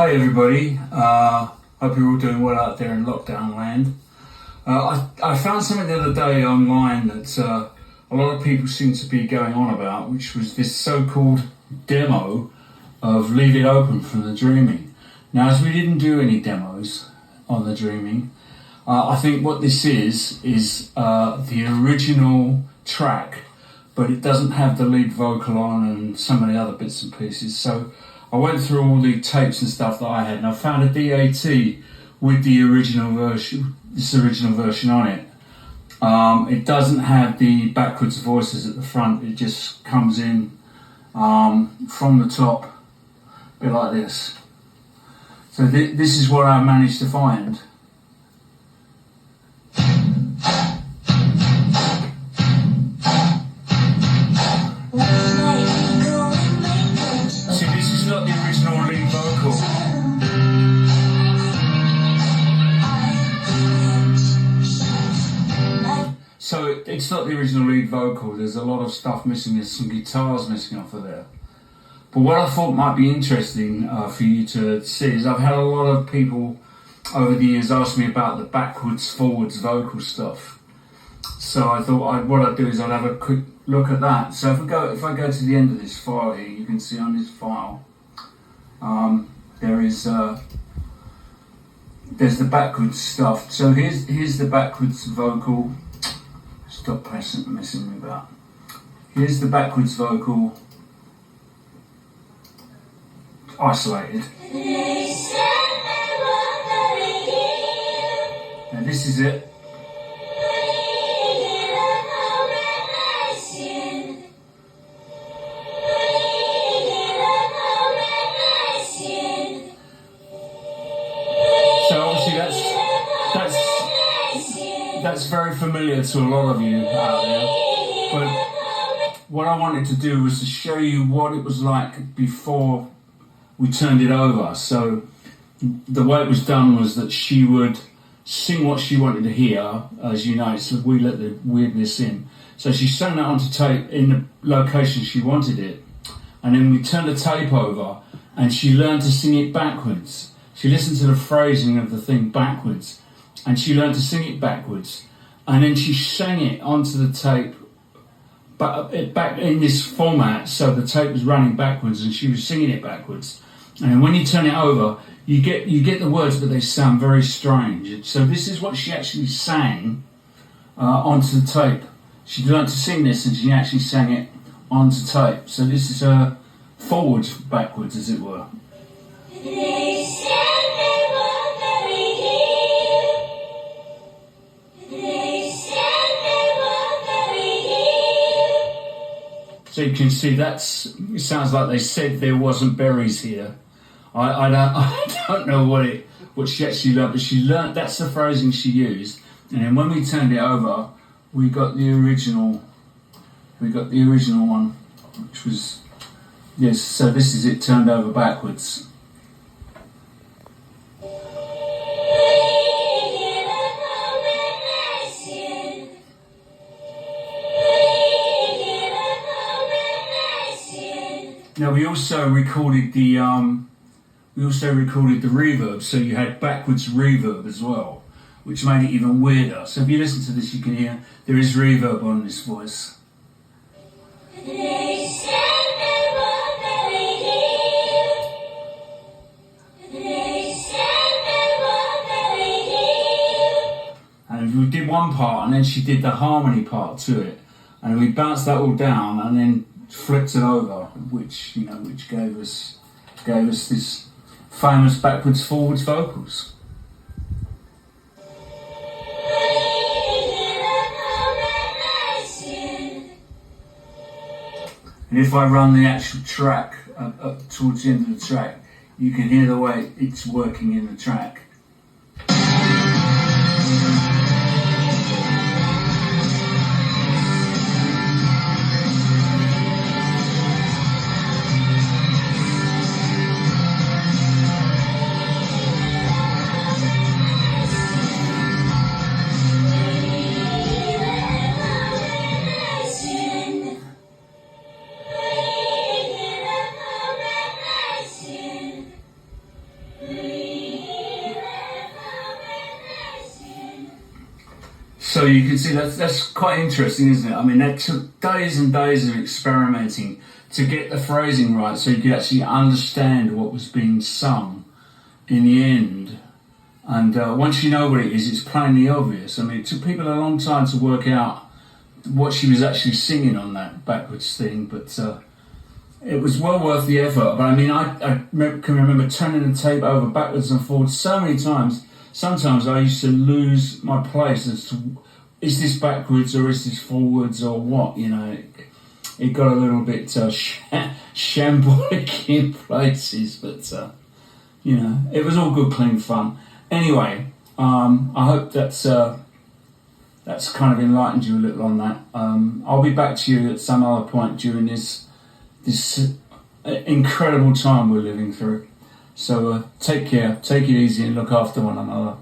Hi everybody, hope you're all doing well out there in lockdown land. I found something the other day online that a lot of people seem to be going on about, which was this so-called demo of Leave It Open from The Dreaming. Now, as we didn't do any demos on The Dreaming, I think what this is the original track, but it doesn't have the lead vocal on and some of the other bits and pieces. So I went through all the tapes and stuff that I had, and I found a DAT with the original version, this original version on it. It doesn't have the backwards voices at the front. It just comes in from the top, a bit like this. So this is what I managed to find. Not the original lead vocal. So it's not the original lead vocal. There's a lot of stuff missing. There's some guitars missing off of there. But what I thought might be interesting for you to see is I've had a lot of people over the years ask me about the backwards, forwards vocal stuff. So I thought what I'd do is I'd have a quick look at that. So if I go to the end of this file here, you can see on this file. There's the backwards stuff. So here's the backwards vocal. Stop messing me about. Here's the backwards vocal isolated. Now this is it. So obviously that's very familiar to a lot of you out there. But what I wanted to do was to show you what it was like before we turned it over. So the way it was done was that she would sing what she wanted to hear. As you know, so we let the weirdness in. So she sang that onto tape in the location she wanted it. And then we turned the tape over and she learned to sing it backwards. She listened to the phrasing of the thing backwards and she learned to sing it backwards. And then she sang it onto the tape back in this format, so the tape was running backwards and she was singing it backwards. And then when you turn it over, you get the words, but they sound very strange. So this is what she actually sang onto the tape. She learned to sing this and she actually sang it onto tape. So this is her forwards, backwards, as it were. So you can see it sounds like they said there wasn't berries here. I don't know what she actually learned, but she learned, that's the phrasing she used. And then when we turned it over, we got the original one, which was, yes, so this is it turned over backwards. Now we also recorded the reverb, so you had backwards reverb as well, which made it even weirder. So if you listen to this, you can hear there is reverb on this voice. And we did one part, and then she did the harmony part to it, and we bounced that all down, and then flipped it over, which gave us this famous backwards forwards vocals. And if I run the actual track up towards the end of the track, you can hear the way it's working in the track. So you can see that's quite interesting, isn't it? I mean, that took days and days of experimenting to get the phrasing right, so you could actually understand what was being sung in the end. And once you know what it is, it's plainly obvious. I mean, it took people a long time to work out what she was actually singing on that backwards thing, but it was well worth the effort. But I mean, I can remember turning the tape over backwards and forwards so many times. Sometimes I used to lose my place as to, is this backwards or is this forwards or what, you know. It got a little bit shambolic in places, but, you know, it was all good, clean fun. Anyway, I hope that's kind of enlightened you a little on that. I'll be back to you at some other point during this incredible time we're living through. So take care, take it easy and look after one another.